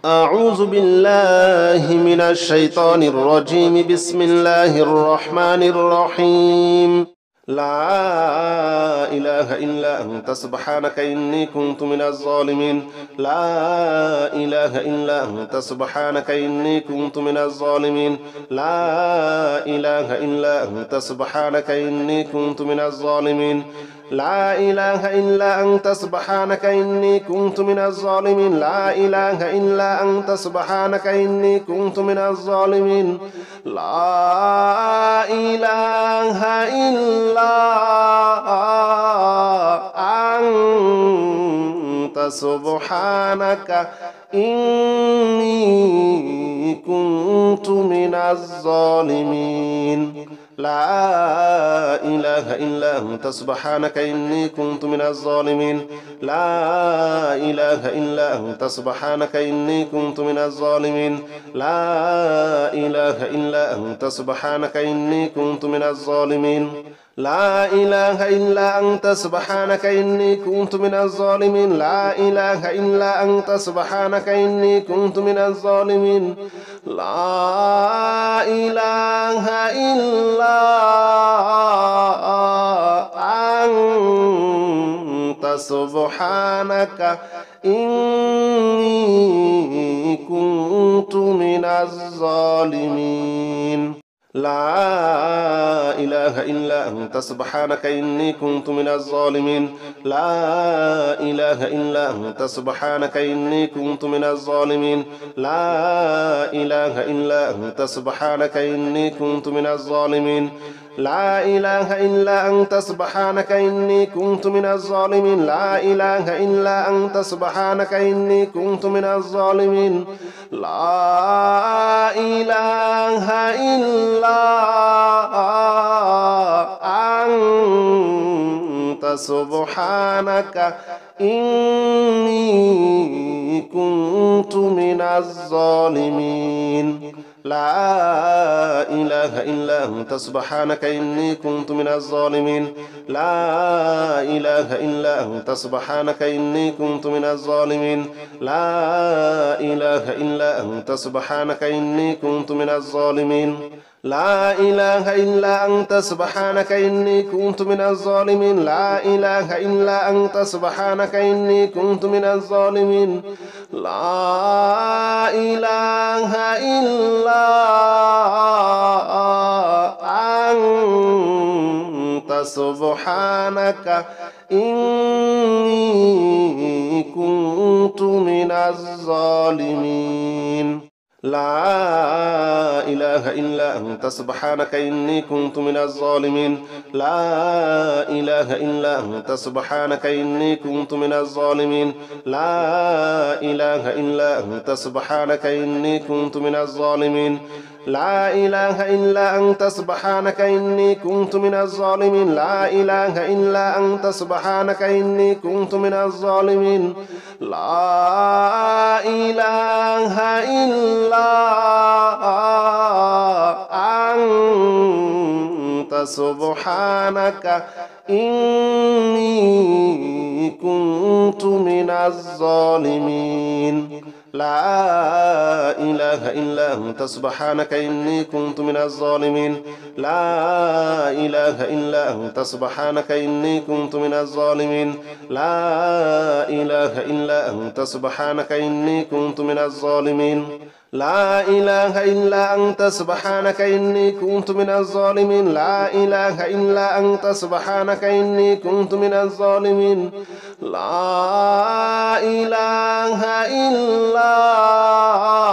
أعوذ بالله من الشيطان الرجيم. بسم الله الرحمن الرحيم. لا إله إلا أنت سبحانك إني كنت من الظالمين. لا إله إلا أنت سبحانك إني كنت من الظالمين. لا إله إلا أنت سبحانك إني كنت من الظالمين. لا إله إلا أنت سبحانك إني كنت من الظالمين. لا إله إلا أنت سبحانك إني كنت من الظالمين. لا إله إلا أنت سبحانك إني كنت من الظالمين. لا إله إلا أنت سبحانك إني كنت من الظالمين. لا إله إلا أنت سبحانك إني كنت من الظالمين. لا إله إلا أنت سبحانك إني كنت من الظالمين. لا إله إلا أنت سبحانك إني كنت من الظالمين. لا إله إلا أنت سبحانك إني كنت من الظالمين. لا إله إلا أنت سبحانك إني كنت من الظالمين. لا إله إلا أنت سبحانك إني كنت من الظالمين. لا إله إلا أنت سبحانك إني كنت من الظالمين. لا إله إلا أنت سبحانك إني كنت من الظالمين. لا إله إلا أنت سبحانك إني كنت من الظالمين. لا إله إلا أنت سبحانك إني كنت من الظالمين. لا إله إلا أنت سبحانك إني كنت من الظالمين. لا إله إلا أنت سبحانك إني كنت من الظالمين. لا إله إلا أنت سبحانك إني كنت من الظالمين. لا إله إلا أنت سبحانك إني كنت من الظالمين. لا إله إلا أنت سبحانك إني كنت من الظالمين. لا إله إلا أنت سبحانك إني كنت من الظالمين. لا إله إلا أنت سبحانك إني كنت من الظالمين. لا إله إلا أنت سبحانك إني كنت من الظالمين. لا إله إلا أنت سبحانك إني كنت من الظالمين. لا إله إلا أنت سبحانك إني كنت من الظالمين. لا إله إلا أنت سبحانك إني كنت من الظالمين. لا إله إلا أنت سبحانك إني كنت من الظالمين. لا إله إلا أنت سبحانك إني كنت من الظالمين. لا إله إلا أنت سبحانك إني كنت من الظالمين. لا إله إلا أنت سبحانك إني كنت من الظالمين. لا إله إلا أنت سبحانك إني كنت من الظالمين. لا إله إلا أنت سبحانك إني كنت من الظالمين. لا إله إلا أنت سبحانك إني كنت من الظالمين. لا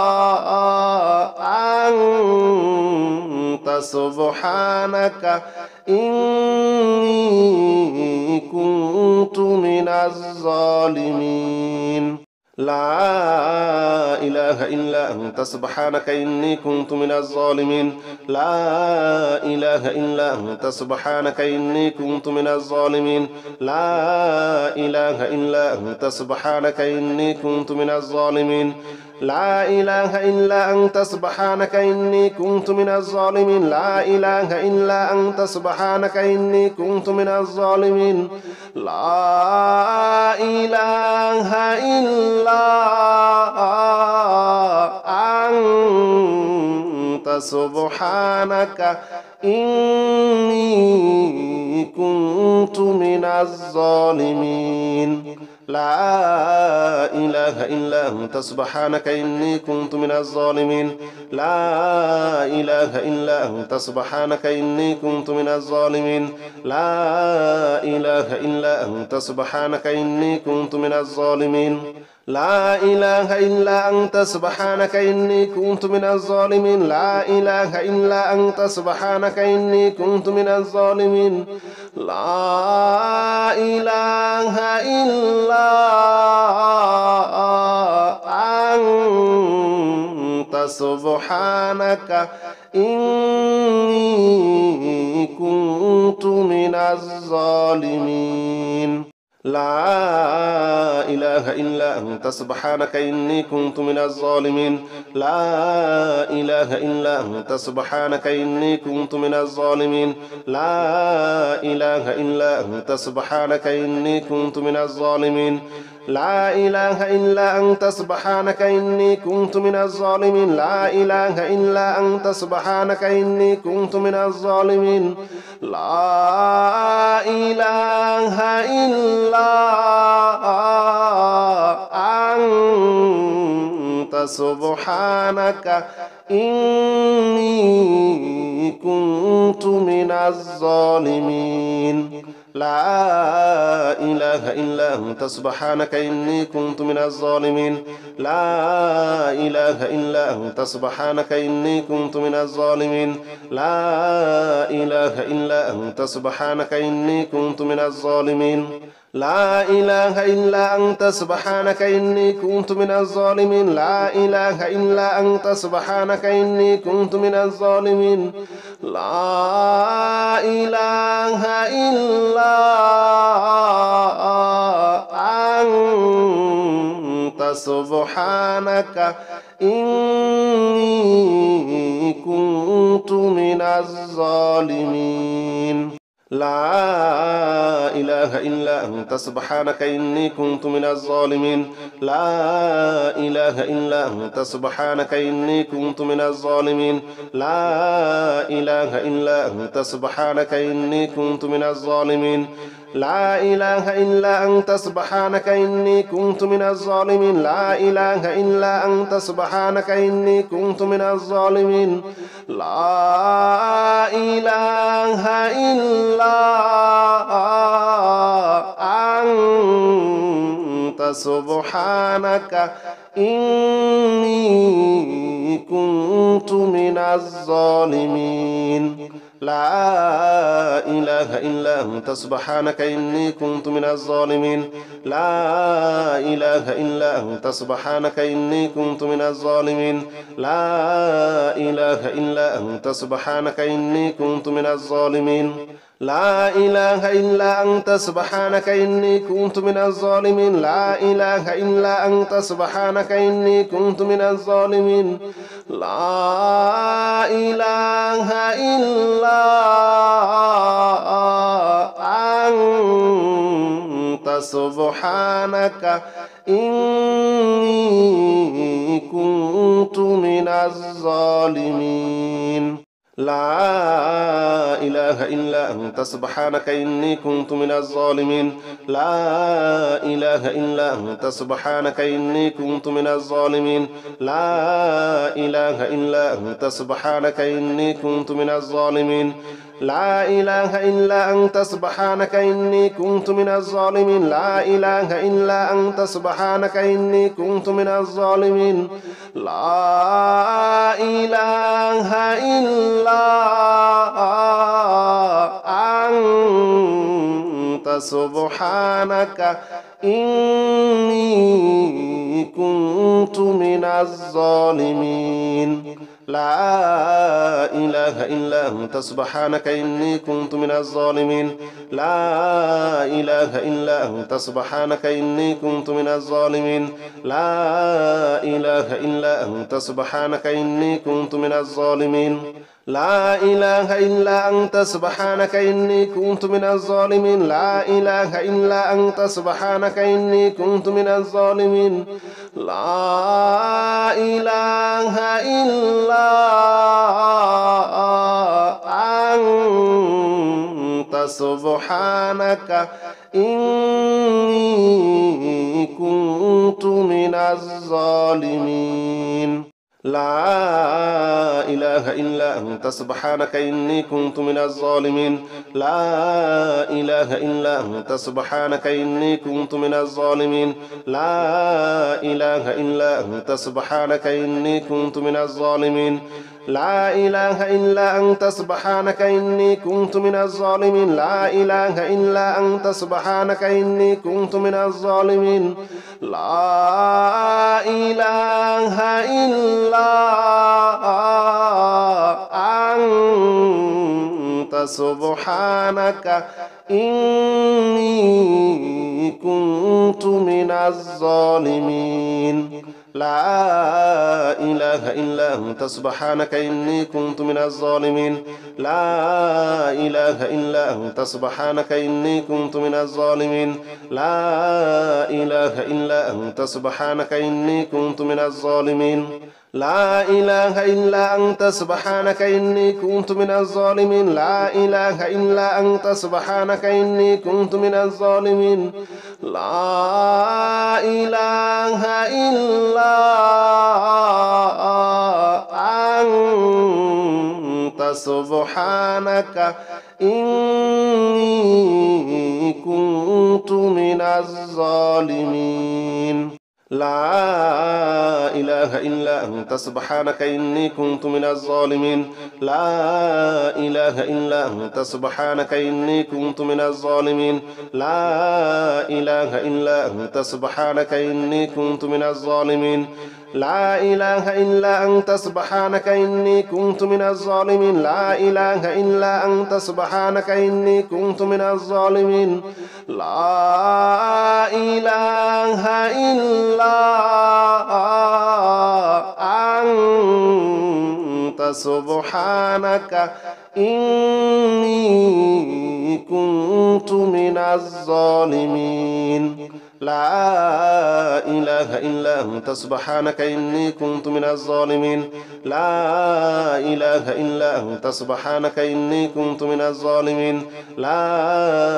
إله إلا أنت سبحانك إني كنت من الظالمين. لا إله إلا أنت سبحانك إني كنت من الظالمين. لا إله إلا أنت سبحانك إني كنت من الظالمين. لا إله إلا أنت سبحانك إني كنت من الظالمين. لا إله إلا أنت سبحانك إني كنت من الظالمين. لا إله إلا أنت سبحانك إني كنت من الظالمين. لا إله إلا سبحانك إني كنت من الظالمين لا إله إلا أنت سبحانك إني كنت من الظالمين لا إله إلا أنت سبحانك إني كنت من الظالمين لا إله إلا أنت سبحانك إني كنت من الظالمين لا إله إلا أنت سبحانك إني كنت من الظالمين لا إله إلا أنت سبحانك إني كنت من الظالمين لا إله إلا أنت سبحانك إني كنت من الظالمين لا إله إلا أنت سبحانك إني كنت من الظالمين لا إله إلا أنت سبحانك إني كنت من الظالمين لا إله إلا أنت سبحانك إني كنت من الظالمين لا إله إلا أنت سبحانك إني كنت من الظالمين لا إله إلا أنت سبحانك إني كنت من الظالمين لا إله إلا أنت سبحانك إني كنت من الظالمين لا إله إلا أنت سبحانك إني كنت من الظالمين لا إله إلا أنت سبحانك إني كنت من الظالمين لا إله إلا أنت سبحانك إني كنت من الظالمين لا إله إلا أنت سبحانك إني كنت من الظالمين لا إله إلا أنت سبحانك إني كنت من الظالمين لا إله إلا أنت سبحانك إني كنت من الظالمين لا إله إلا أنت سبحانك إني كنت من الظالمين لا إله إلا أنت سبحانك إني كنت من الظالمين لا إله إلا أنت سبحانك إني كنت من الظالمين لا إله إلا أنت سبحانك إني كنت من الظالمين لا إله إلا أنت سبحانك إني كنت من الظالمين لا إله إلا أنت سبحانك إني كنت من الظالمين لا إله إلا أنت سبحانك إني كنت من الظالمين لا إله إلا أنت سبحانك إني كنت من الظالمين لا إله إلا أنت سبحانك إني كنت من الظالمين لا إله إلا أنت سبحانك إني كنت من الظالمين لا إله إلا أنت سبحانك إني كنت من الظالمين لا إله إلا أنت سبحانك إني كنت من الظالمين لا إله إلا أنت سبحانك إني كنت من الظالمين لا إله إلا أنت سبحانك إني كنت من الظالمين لا إله إلا أنت سبحانك إني كنت من الظالمين لا إله إلا أنت سبحانك إني كنت من الظالمين لا إله إلا أنت سبحانك إني كنت من الظالمين لا إله إلا أنت سبحانك إني كنت من الظالمين لا إله إلا أنت سبحانك إني كنت من الظالمين لا إله إلا أنت سبحانك إني كنت من الظالمين لا إله إلا أنت سبحانك إني كنت من الظالمين لا إله إلا أنت سبحانك إني كنت من الظالمين لا إله إلا أنت سبحانك إني كنت من الظالمين لا إله إلا سبحانك إني كنت من الظالمين لا إله إلا أنت سبحانك إني كنت من الظالمين لا إله إلا أنت سبحانك إني كنت من الظالمين لا إله إلا أنت سبحانك إني كنت من الظالمين لا إله إلا أنت سبحانك إني كنت من الظالمين لا إله إلا أنت سبحانك إني كنت من الظالمين لا إله إلا أنت سبحانك إني كنت من الظالمين لا إله إلا أنت سبحانك إني كنت من الظالمين لا إله إلا أنت سبحانك إني كنت من الظالمين لا إله إلا أنت سبحانك إني كنت من الظالمين لا إله إلا أنت سبحانك إني كنت من الظالمين لا إله إلا أنت سبحانك إني كنت من الظالمين لا إله إلا أنت سبحانك إني كنت من الظالمين لا إله إلا أنت سبحانك إني كنت من الظالمين لا إله إلا أنت سبحانك إني كنت من الظالمين لا إله إلا أنت سبحانك إني كنت من الظالمين لا إله إلا أنت سبحانك إني كنت من الظالمين لا إله إلا أنت سبحانك إني كنت من الظالمين لا إله إلا أنت سبحانك إني كنت من الظالمين لا إله إلا أنت سبحانك إني كنت من الظالمين لا إله إلا أنت سبحانك إني كنت من الظالمين لا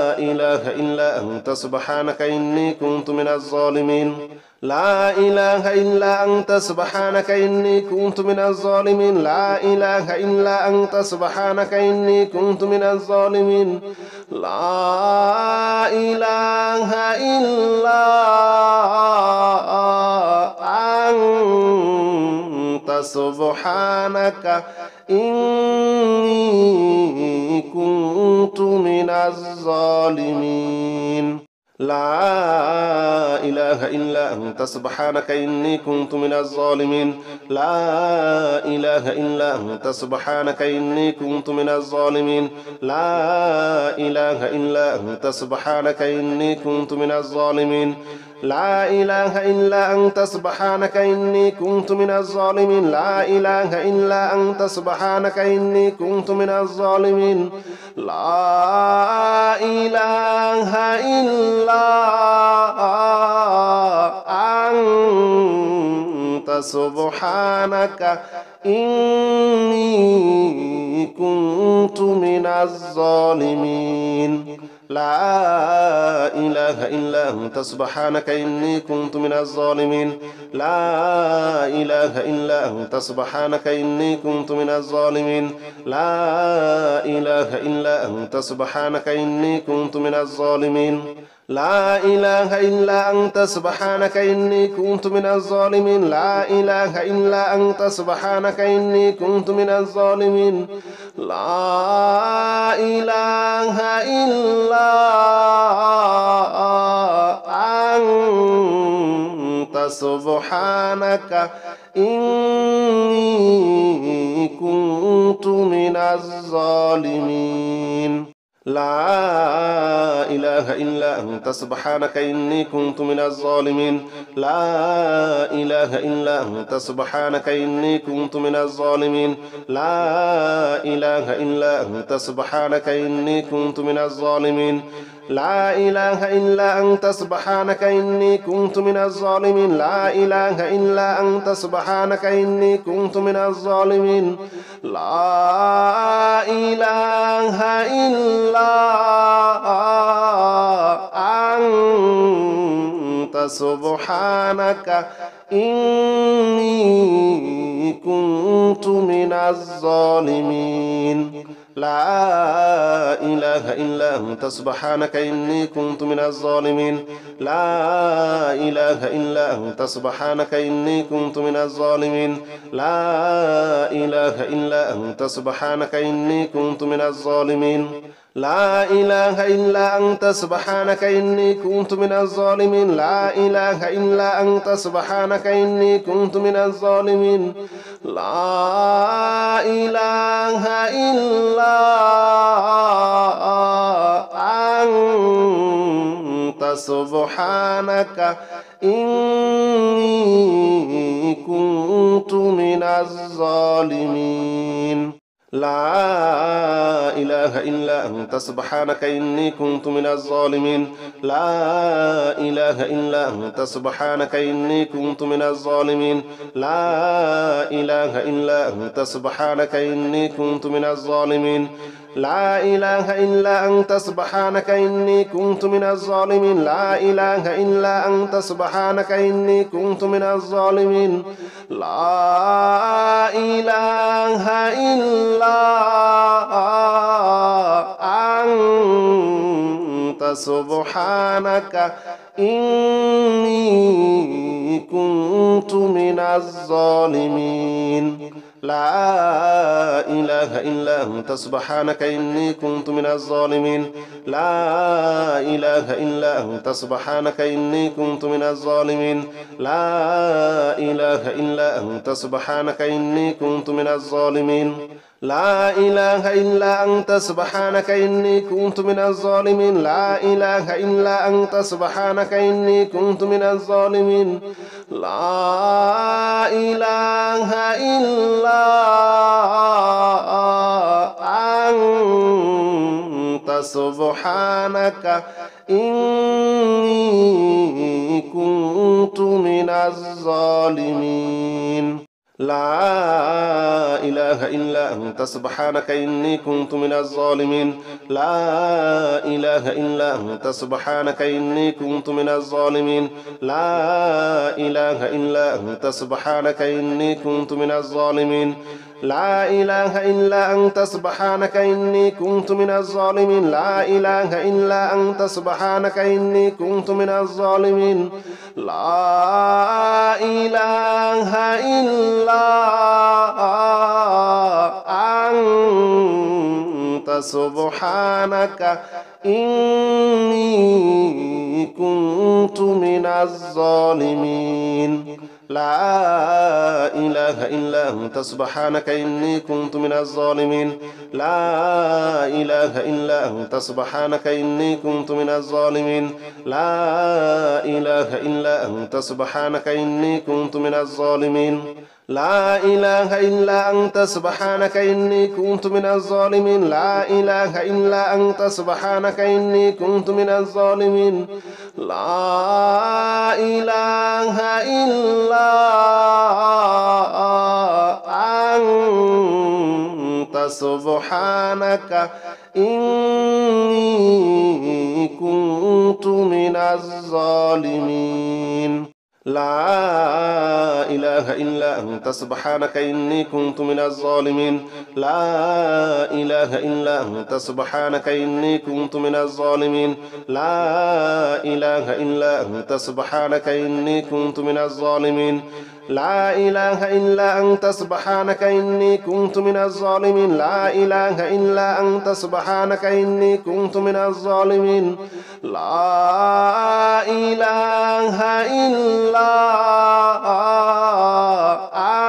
إله إلا أنت سبحانك إني كنت من الظالمين لا إله إلا أنت سبحانك إني كنت من الظالمين لا إله إلا أنت سبحانك إني كنت من الظالمين لا إله إلا أنت سبحانك إني كنت من الظالمين لا إله إلا أنت سبحانك إني كنت من الظالمين لا إله إلا أنت سبحانك إني كنت من الظالمين لا إله إلا أنت سبحانك إني كنت من الظالمين لا إله إلا أنت سبحانك إني كنت من الظالمين لا إله إلا أنت سبحانك إني كنت من الظالمين لا إله إلا أنت سبحانك إني كنت من الظالمين لا إله إلا أنت سبحانك إني كنت من الظالمين لا إله إلا أنت سبحانك إني كنت من الظالمين لا إله إلا أنت سبحانك إني كنت من الظالمين لا إله إلا أنت سبحانك إني كنت من الظالمين لا إله إلا أنت سبحانك إني كنت من الظالمين لا إله إلا أنت سبحانك إني كنت من الظالمين لا إله إلا أنت سبحانك إني كنت من الظالمين لا إله إلا أنت سبحانك إني كنت من الظالمين لا إله إلا أنت سبحانك إني كنت من الظالمين لا إله إلا أنت سبحانك إني كنت من الظالمين لا إله إلا أنت سبحانك إني كنت من الظالمين لا إله إلا أنت سبحانك إني كنت من الظالمين لا إله إلا أنت سبحانك إني كنت من الظالمين لا إله إلا أنت سبحانك إني كنت من الظالمين لا إله إلا أنت سبحانك إني كنت من الظالمين لا إله إلا أنت سبحانك إني كنت من الظالمين لا إله إلا أنت سبحانك إني كنت من الظالمين لا إله إلا أنت سبحانك إني كنت من الظالمين لا إله إلا أنت سبحانك إني كنت من الظالمين لا إله إلا أنت سبحانك إني كنت من الظالمين لا إله إلا أنت سبحانك إني كنت من الظالمين لا إله إلا أنت سبحانك إني كنت من الظالمين لا إله إلا أنت سبحانك إني كنت من الظالمين لا إله إلا أنت سبحانك إني كنت من الظالمين لا إله إلا أنت سبحانك إني كنت من الظالمين لا إله إلا أنت سبحانك إني كنت من الظالمين لا إله إلا أنت سبحانك إني كنت من الظالمين لا إله إلا أنت سبحانك إني كنت من الظالمين لا إله إلا أنت سبحانك إني كنت من الظالمين لا إله إلا أنت سبحانك إني كنت من الظالمين لا إله إلا أنت سبحانك إني كنت من الظالمين لا إله إلا أنت سبحانك إني كنت من الظالمين لا إله إلا أنت سبحانك إني كنت من الظالمين لا إله إلا أنت سبحانك إني كنت من الظالمين لا إله إلا أنت سبحانك إني كنت من الظالمين لا إله إلا أنت سبحانك إني كنت من الظالمين لا إله إلا أنت سبحانك إني كنت من الظالمين لا إله إلا أنت سبحانك إني كنت من الظالمين لا إله إلا أنت سبحانك إني كنت من الظالمين لا إله إلا أنت سبحانك إني كنت من الظالمين لا إله إلا أنت سبحانك إني كنت من الظالمين لا إله إلا أنت سبحانك إني كنت من الظالمين لا إله إلا أنت سبحانك إني كنت من الظالمين لا إله إلا أنت سبحانك إني كنت من الظالمين لا إله إلا أنت سبحانك إني كنت من الظالمين لا إله إلا أنت سبحانك إني كنت من الظالمين لا إله إلا أنت سبحانك إني كنت من الظالمين لا إله إلا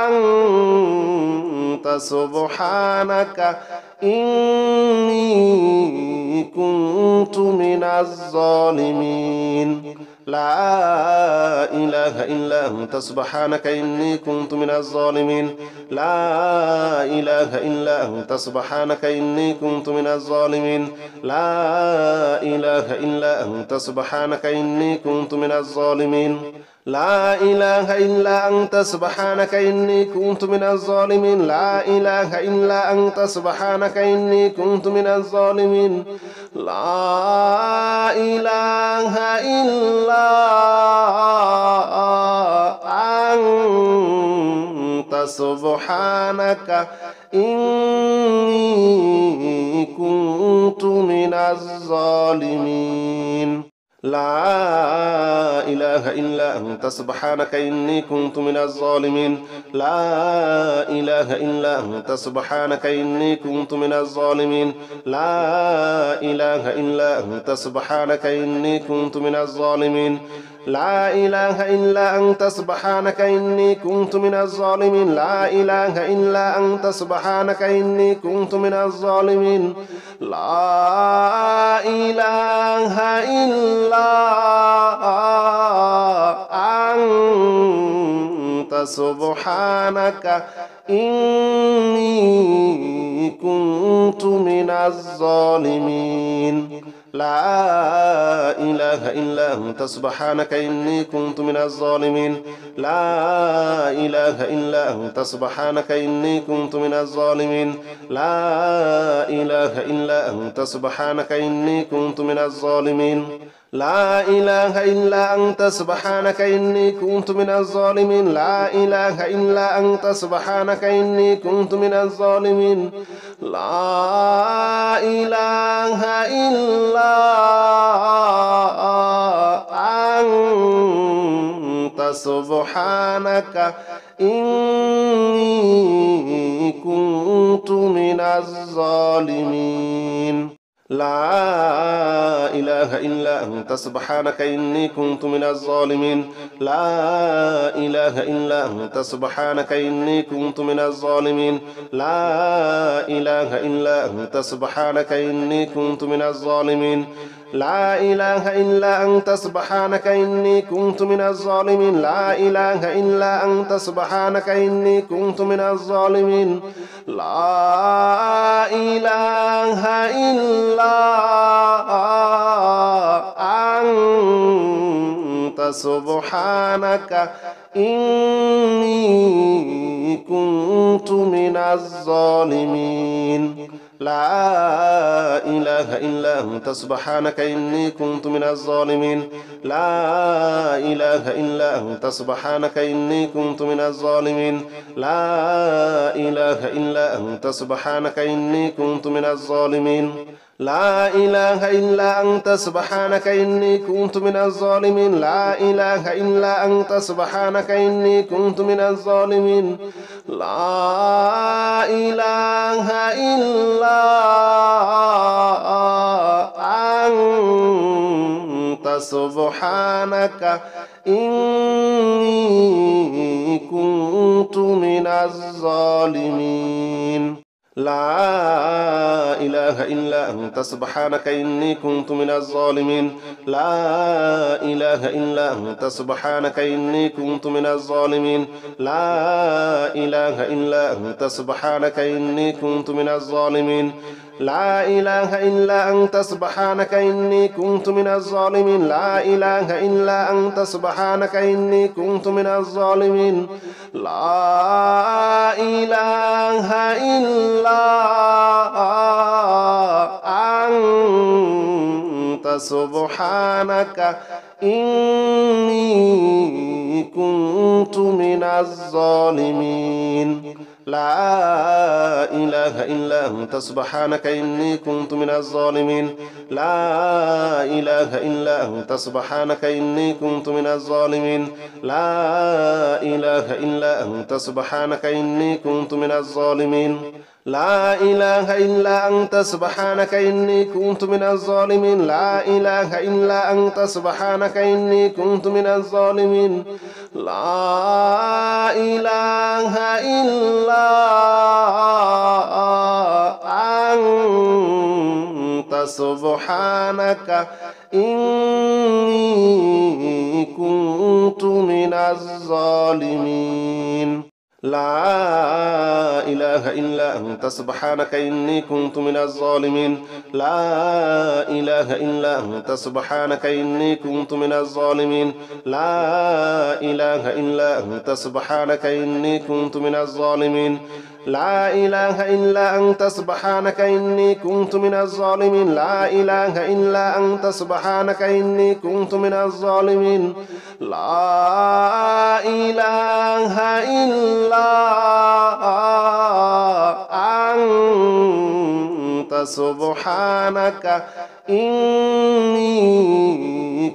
أنت سبحانك إني كنت من الظالمين لا إله إلا أنت سبحانك إني كنت من الظالمين لا إله إلا أنت سبحانك إني كنت من الظالمين لا إله إلا أنت سبحانك إني كنت من الظالمين لا إله إلا أنت سبحانك إني كنت من الظالمين لا إله إلا أنت سبحانك إني كنت من الظالمين لا إله إلا أنت سبحانك إني كنت من الظالمين لا إله إلا أنت سبحانك إني كنت من الظالمين لا إله إلا أنت سبحانك إني كنت من الظالمين لا إله إلا أنت سبحانك إني كنت من الظالمين لا إله إلا أنت سبحانك إني كنت من الظالمين لا إله إلا أنت سبحانك إني كنت من الظالمين لا إله إلا أنت سبحانك إني كنت من الظالمين لا إله إلا أنت سبحانك إني كنت من الظالمين لا إله إلا أنت سبحانك إني كنت من الظالمين لا إله إلا أنت سبحانك إني كنت من الظالمين لا إله إلا أنت سبحانك إني كنت من الظالمين لا إله إلا أنت سبحانك إني كنت من الظالمين لا إله إلا أنت سبحانك إني كنت من الظالمين لا إله إلا أنت سبحانك إني كنت من الظالمين لا إله إلا أنت سبحانك إني كنت من الظالمين لا إله إلا أنت سبحانك إني كنت من الظالمين لا إله إلا أنت سبحانك إني كنت من الظالمين لا إله إلا أنت سبحانك إني كنت من الظالمين لا إله إلا أنت سبحانك إني كنت من الظالمين لا إله إلا أنت سبحانك إني كنت من الظالمين لا إله إلا أنت سبحانك إني كنت من الظالمين لا إله إلا أنت سبحانك إني كنت من الظالمين لا إله إلا أنت سبحانك إني كنت من الظالمين لا إله إلا أنت سبحانك إني كنت من الظالمين لا إله إلا أنت سبحانك إني كنت من الظالمين لا إله إلا أنت سبحانك إني كنت من الظالمين لا إله إلا أنت سبحانك إني كنت من الظالمين لا إله إلا أنت سبحانك إني كنت من الظالمين لا إله إلا أنت سبحانك إني كنت من الظالمين لا إله إلا أنت سبحانك إني كنت من الظالمين لا إله إلا أنت سبحانك إني كنت من الظالمين لا إله إلا أنت سبحانك إني كنت من الظالمين لا إله إلا أنت سبحانك إني كنت من الظالمين لا إله إلا أنت سبحانك إني كنت من الظالمين لا إله إلا أنت سبحانك إني كنت من الظالمين لا إله إلا أنت سبحانك إني كنت من الظالمين لا إله إلا أنت سبحانك إني كنت من الظالمين لا إله إلا أنت سبحانك إني كنت من الظالمين لا إله إلا أنت سبحانك إني كنت من الظالمين لا إله إلا أنت سبحانك إني كنت من الظالمين لا إله إلا أنت سبحانك إني كنت من الظالمين لا إله إلا أنت سبحانك إني كنت من الظالمين لا إله إلا أنت سبحانك إني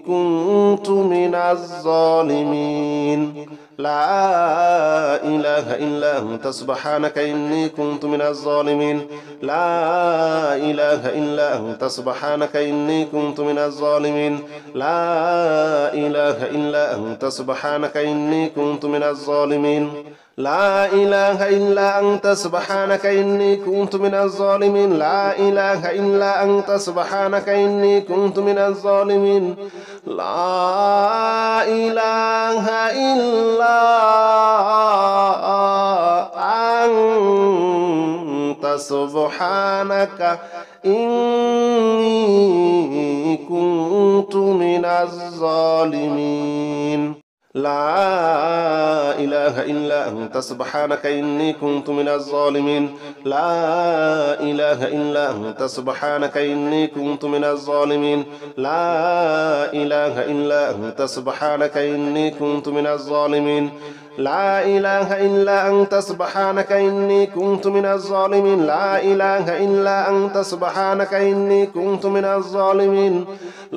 كنت من الظالمين لا إله إلا أنت سبحانك إني كنت من الظالمين لا إله إلا أنت سبحانك إني كنت من الظالمين لا إله إلا أنت سبحانك إني كنت من الظالمين لا إله إلا أنت سبحانك إني كنت من الظالمين لا إله إلا أنت سبحانك إني كنت من الظالمين لا إله إلا أنت سبحانك إني كنت من الظالمين لا إله إلا أنت سبحانك إني كنت من الظالمين لا إله إلا أنت سبحانك إني كنت من الظالمين لا إله إلا أنت سبحانك إني كنت من الظالمين لا إله إلا أنت سبحانك إني كنت من الظالمين لا إله إلا أنت سبحانك إني كنت من الظالمين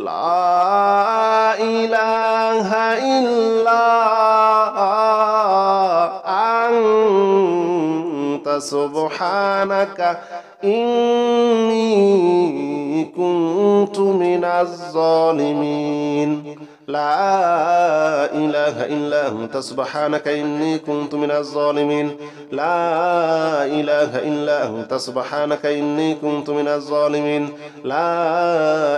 لا إله إلا أنت سبحانك إني كنت من الظالمين لا إله إلا أنت سبحانك إني كنت من الظالمين لا إله إلا أنت سبحانك إني كنت من الظالمين لا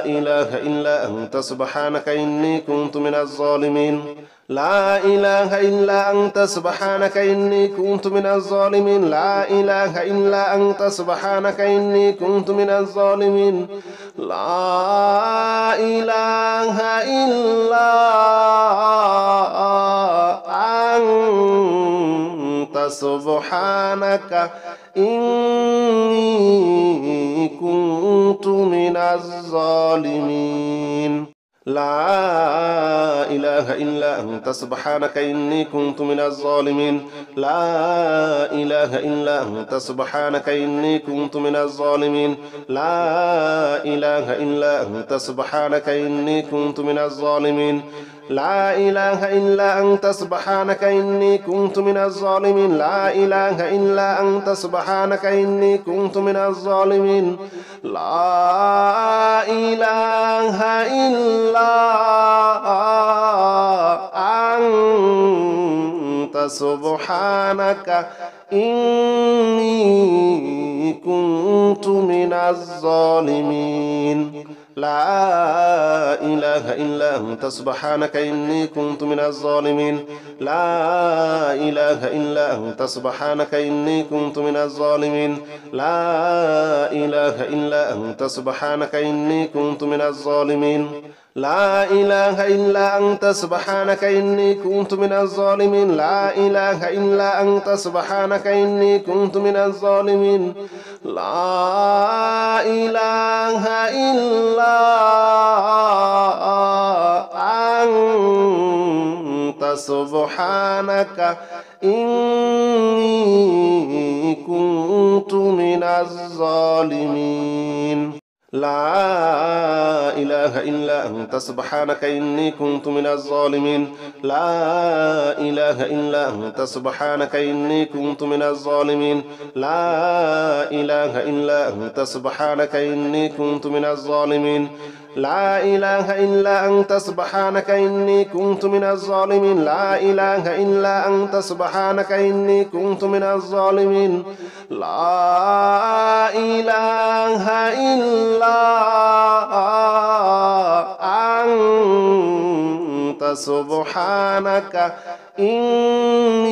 إله إلا أنت سبحانك إني كنت من الظالمين لا إله إلا أنت سبحانك إني كنت من الظالمين لا إله إلا أنت سبحانك إني كنت من الظالمين لا إله إلا أنت سبحانك إني كنت من الظالمين لا إله إلا أنت سبحانك إني كنت من الظالمين لا إله إلا أنت سبحانك إني كنت من الظالمين لا إله إلا أنت سبحانك إني كنت من الظالمين لا إله إلا أنت سبحانك إني كنت من الظالمين لا إله إلا أنت سبحانك إني كنت من الظالمين لا إله إلا أنت سبحانك إني كنت من الظالمين لا إله إلا أنت سبحانك إني كنت من الظالمين لا إله إلا أنت سبحانك إني كنت من الظالمين لا إله إلا أنت سبحانك إني كنت من الظالمين لا إله إلا أنت سبحانك إني كنت من الظالمين لا إله إلا أنت سبحانك إني كنت من الظالمين لا إله إلا أنت سبحانك إني كنت من الظالمين لا إله إلا أنت سبحانك إني كنت من الظالمين لا إله إلا أنت سبحانك إني كنت من الظالمين لا إله إلا أنت سبحانك إني كنت من الظالمين لا إله إلا أنت سبحانك إني كنت من الظالمين لا إله إلا أنت سبحانك إني كنت من الظالمين لا إله إلا أنت سبحانك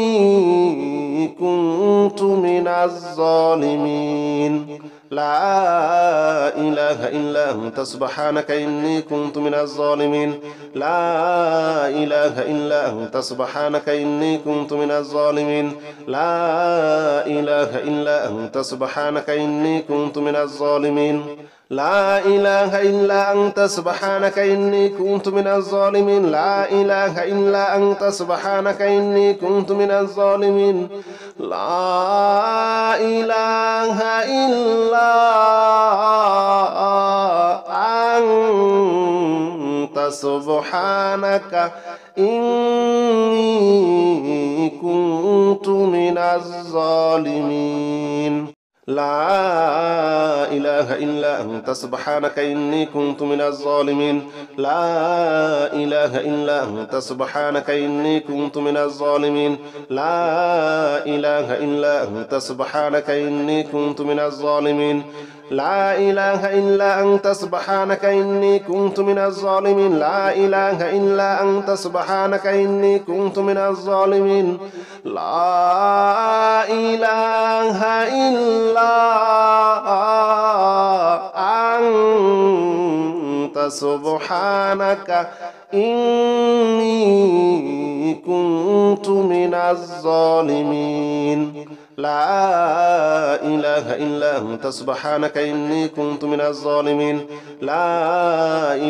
إني كنت من الظالمين لا إله إلا أنت سبحانك إني كنت من الظالمين لا إله إلا أنت سبحانك إني كنت من الظالمين لا إله إلا أنت سبحانك إني كنت من الظالمين لا إله إلا أنت سبحانك إني كنت من الظالمين لا إله إلا أنت سبحانك إني كنت من الظالمين لا إله إلا أنت سبحانك إني كنت من الظالمين لا إله إلا أنت سبحانك إني كنت من الظالمين لا إله إلا أنت سبحانك إني كنت من الظالمين لا إله إلا أنت سبحانك إني كنت من الظالمين لا إله إلا أنت سبحانك إني كنت من الظالمين لا إله إلا أنت سبحانك إني كنت من الظالمين لا إله إلا أنت سبحانك إني كنت من الظالمين لا إله إلا أنت سبحانك إني كنت من الظالمين لا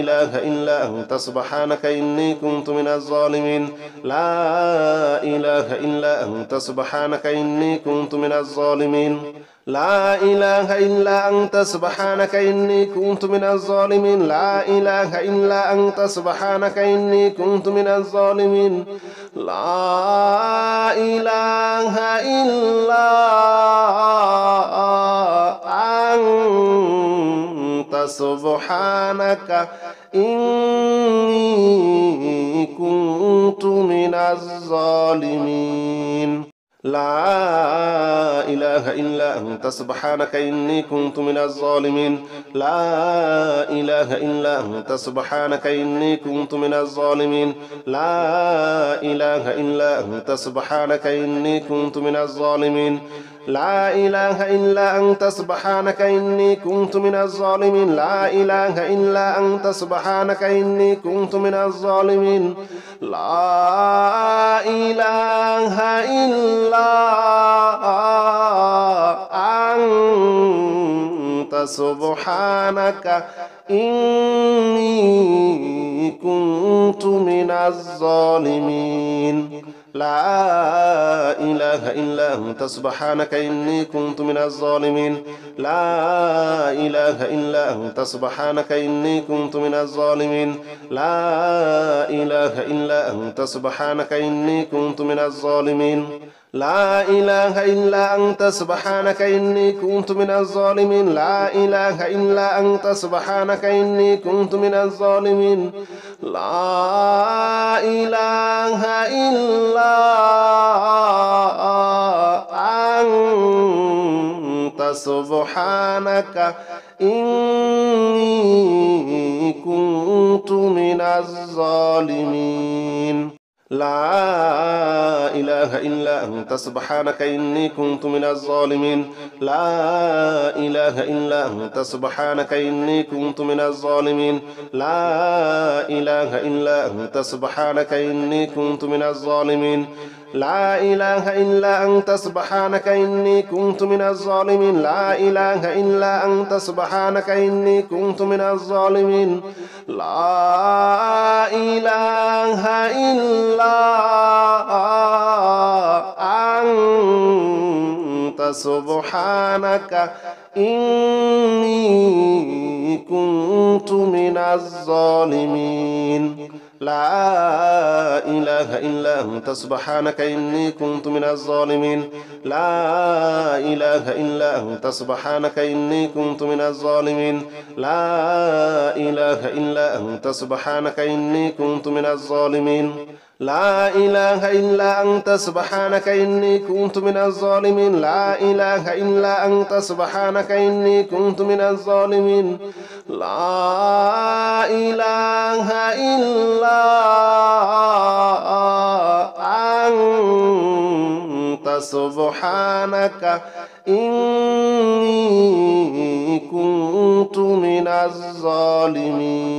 إله إلا أنت سبحانك إني كنت من الظالمين لا إله إلا أنت سبحانك إني كنت من الظالمين لا إله إلا أنت سبحانك إني كنت من الظالمين لا إله إلا أنت سبحانك إني كنت من الظالمين لا إله إلا أنت سبحانك إني كنت من الظالمين لا إله إلا أنت سبحانك إني كنت من الظالمين لا إله إلا أنت سبحانك إني كنت من الظالمين لا إله إلا أنت سبحانك إني كنت من الظالمين لا إله إلا أنت سبحانك إني كنت من الظالمين لا إله إلا أنت سبحانك إني كنت من الظالمين لا إله إلا أنت سبحانك إني كنت من الظالمين لا إله إلا أنت سبحانك إني كنت من الظالمين لا إله إلا أنت سبحانك إني كنت من الظالمين لا إله إلا أنت سبحانك إني كنت من الظالمين لا إله إلا أنت سبحانك إني كنت من الظالمين لا إله إلا أنت سبحانك إني كنت من الظالمين لا إله إلا أنت سبحانك إني كنت من الظالمين لا إله إلا أنت سبحانك إني كنت من الظالمين لا إله إلا أنت سبحانك إني كنت من الظالمين لا إله إلا أنت سبحانك إني كنت من الظالمين لا إله إلا أنت سبحانك إني كنت من الظالمين لا إله إلا أنت سبحانك إني كنت من الظالمين لا إله إلا أنت سبحانك إني كنت من الظالمين لا إله إلا أنت سبحانك إني كنت من الظالمين لا إله إلا أنت سبحانك إني كنت من الظالمين لا إله إلا أنت سبحانك إني كنت من الظالمين لا إله إلا أنت سبحانك إني كنت من الظالمين لا إله إلا أنت سبحانك إني كنت من الظالمين لا إله إلا سبحانك إني كنت من الظالمين